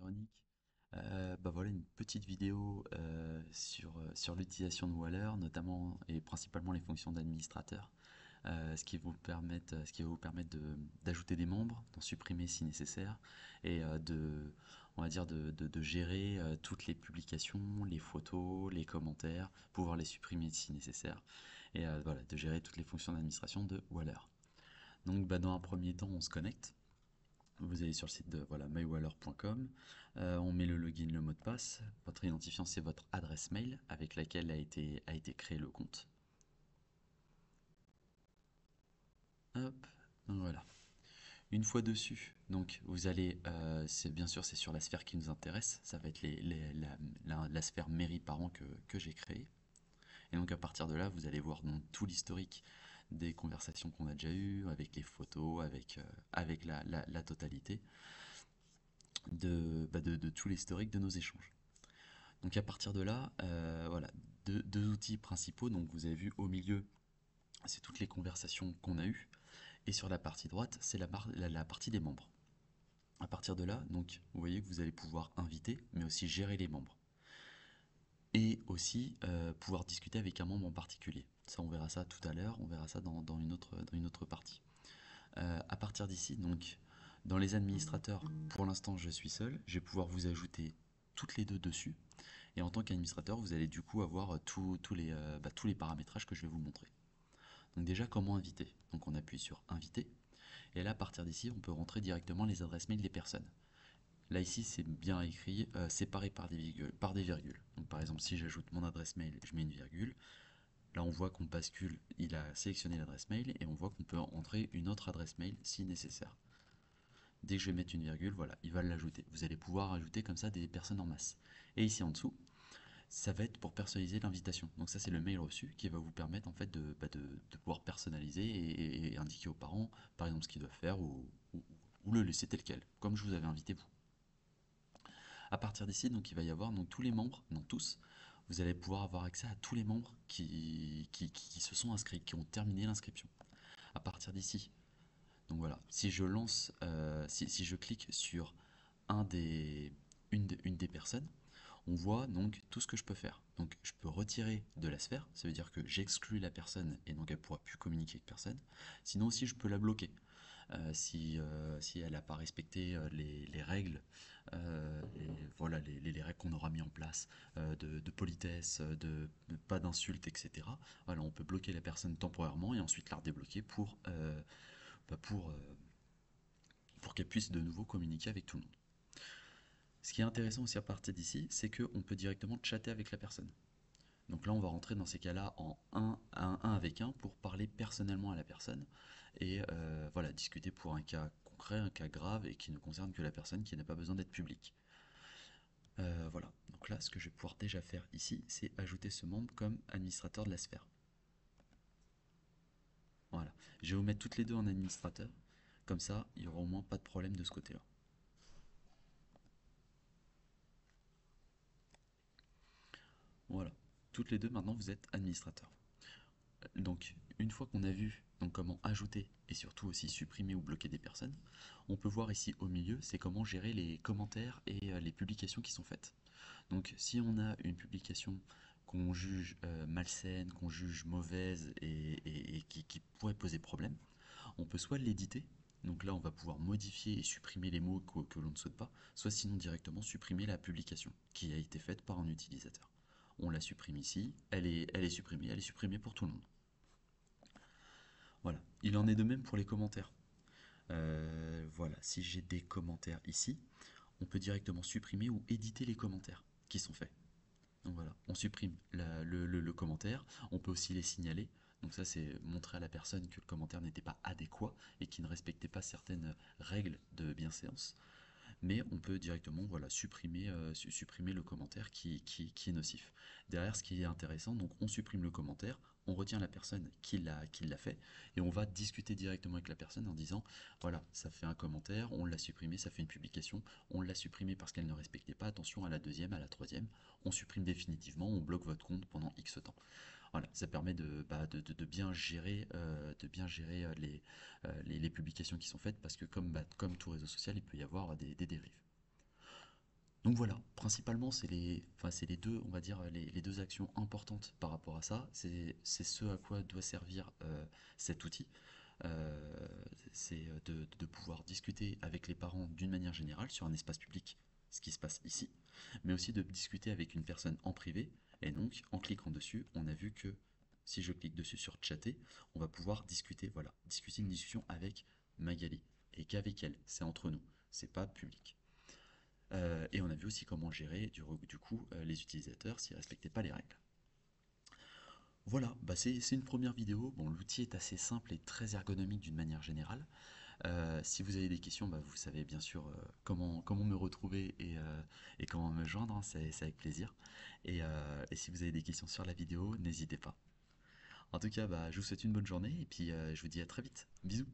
Véronique. Bah voilà une petite vidéo sur l'utilisation de Waller, notamment et principalement les fonctions d'administrateur, ce qui va vous permettre d'ajouter des membres, d'en supprimer si nécessaire, et on va dire de gérer toutes les publications, les photos, les commentaires, pouvoir les supprimer si nécessaire, et voilà, de gérer toutes les fonctions d'administration de Waller. Donc bah, dans un premier temps, on se connecte. Vous allez sur le site de voilà, mywaller.com, on met le login, le mot de passe. Votre identifiant, c'est votre adresse mail avec laquelle a été créé le compte. Hop, donc voilà. Une fois dessus, donc vous allez, c'est bien sûr c'est sur la sphère qui nous intéresse, ça va être la sphère mairie parents que j'ai créée. Et donc à partir de là, vous allez voir donc, tout l'historique des conversations qu'on a déjà eues, avec les photos, avec la totalité de tout l'historique de nos échanges. Donc à partir de là, voilà, deux outils principaux. Donc vous avez vu au milieu, c'est toutes les conversations qu'on a eues. Et sur la partie droite, c'est la partie des membres. À partir de là, donc vous voyez que vous allez pouvoir inviter, mais aussi gérer les membres. Et aussi pouvoir discuter avec un membre en particulier. Ça, on verra ça tout à l'heure, on verra ça dans une autre partie. À partir d'ici, donc, dans les administrateurs, pour l'instant, je suis seul. Je vais pouvoir vous ajouter toutes les deux dessus. Et en tant qu'administrateur, vous allez du coup avoir tous les paramétrages que je vais vous montrer. Donc déjà, comment inviter? Donc on appuie sur inviter. Et là, à partir d'ici, on peut rentrer directement les adresses mail des personnes. Là, ici, c'est bien écrit, séparé par des virgules. Donc par exemple, si j'ajoute mon adresse mail, je mets une virgule. Là, on voit qu'on bascule, il a sélectionné l'adresse mail et on voit qu'on peut entrer une autre adresse mail si nécessaire. Dès que je vais mettre une virgule, voilà, il va l'ajouter. Vous allez pouvoir ajouter comme ça des personnes en masse. Et ici en dessous, ça va être pour personnaliser l'invitation. Donc ça c'est le mail reçu qui va vous permettre en fait de pouvoir personnaliser et indiquer aux parents par exemple ce qu'ils doivent faire ou le laisser tel quel, comme je vous avais invité vous. À partir d'ici, donc il va y avoir donc, tous les membres, non tous, vous allez pouvoir avoir accès à tous les membres qui se sont inscrits, qui ont terminé l'inscription. À partir d'ici, donc voilà, si je lance, si je clique sur une des personnes, on voit donc tout ce que je peux faire. Donc je peux retirer de la sphère, ça veut dire que j'exclus la personne et donc elle ne pourra plus communiquer avec personne. Sinon aussi je peux la bloquer. Si elle n'a pas respecté les règles, voilà, les règles qu'on aura mis en place de politesse, de pas d'insultes, etc. Voilà, on peut bloquer la personne temporairement et ensuite la redébloquer bah, pour qu'elle puisse de nouveau communiquer avec tout le monde. Ce qui est intéressant aussi à partir d'ici, c'est qu'on peut directement chatter avec la personne. Donc là, on va rentrer dans ces cas-là en un avec un pour parler personnellement à la personne et voilà, discuter pour un cas concret, un cas grave et qui ne concerne que la personne, qui n'a pas besoin d'être public. Voilà, donc là, ce que je vais pouvoir déjà faire ici, c'est ajouter ce membre comme administrateur de la sphère. Voilà, je vais vous mettre toutes les deux en administrateur, comme ça, il n'y aura au moins pas de problème de ce côté-là. Voilà, toutes les deux maintenant, vous êtes administrateur. Donc, une fois qu'on a vu donc, comment ajouter et surtout aussi supprimer ou bloquer des personnes, on peut voir ici au milieu, c'est comment gérer les commentaires et les publications qui sont faites. Donc, si on a une publication qu'on juge malsaine, qu'on juge mauvaise et qui pourrait poser problème, on peut soit l'éditer, donc là on va pouvoir modifier et supprimer les mots que l'on ne souhaite pas, soit sinon directement supprimer la publication qui a été faite par un utilisateur. On la supprime ici, elle est supprimée pour tout le monde. Voilà. Il en est de même pour les commentaires. Voilà, si j'ai des commentaires ici, on peut directement supprimer ou éditer les commentaires qui sont faits. Donc voilà, on supprime le commentaire, on peut aussi les signaler. Donc ça, c'est montrer à la personne que le commentaire n'était pas adéquat et qui ne respectait pas certaines règles de bienséance. Mais on peut directement voilà, supprimer le commentaire qui est nocif. Derrière, ce qui est intéressant, donc on supprime le commentaire, on retient la personne qui l'a fait, et on va discuter directement avec la personne en disant, voilà, ça fait un commentaire, on l'a supprimé, ça fait une publication, on l'a supprimé parce qu'elle ne respectait pas, attention à la deuxième, à la troisième, on supprime définitivement, on bloque votre compte pendant X temps. Voilà, ça permet de bien gérer, les publications qui sont faites parce que comme tout réseau social, il peut y avoir des dérives. Donc voilà, principalement c'est les deux, on va dire, les deux actions importantes par rapport à ça. C'est ce à quoi doit servir cet outil. Euh, c'est de pouvoir discuter avec les parents d'une manière générale sur un espace public, ce qui se passe ici, mais aussi de discuter avec une personne en privé. Et donc, en cliquant dessus, on a vu que si je clique dessus sur chatter, on va pouvoir discuter, voilà, discuter une discussion avec Magali. Et qu'avec elle, c'est entre nous, c'est pas public. Et on a vu aussi comment gérer du coup les utilisateurs s'ils ne respectaient pas les règles. Voilà, bah c'est une première vidéo. Bon, l'outil est assez simple et très ergonomique d'une manière générale. Si vous avez des questions, bah, vous savez bien sûr comment me retrouver et comment me joindre, hein, c'est avec plaisir. Et si vous avez des questions sur la vidéo, n'hésitez pas. En tout cas, bah, je vous souhaite une bonne journée et puis je vous dis à très vite. Bisous.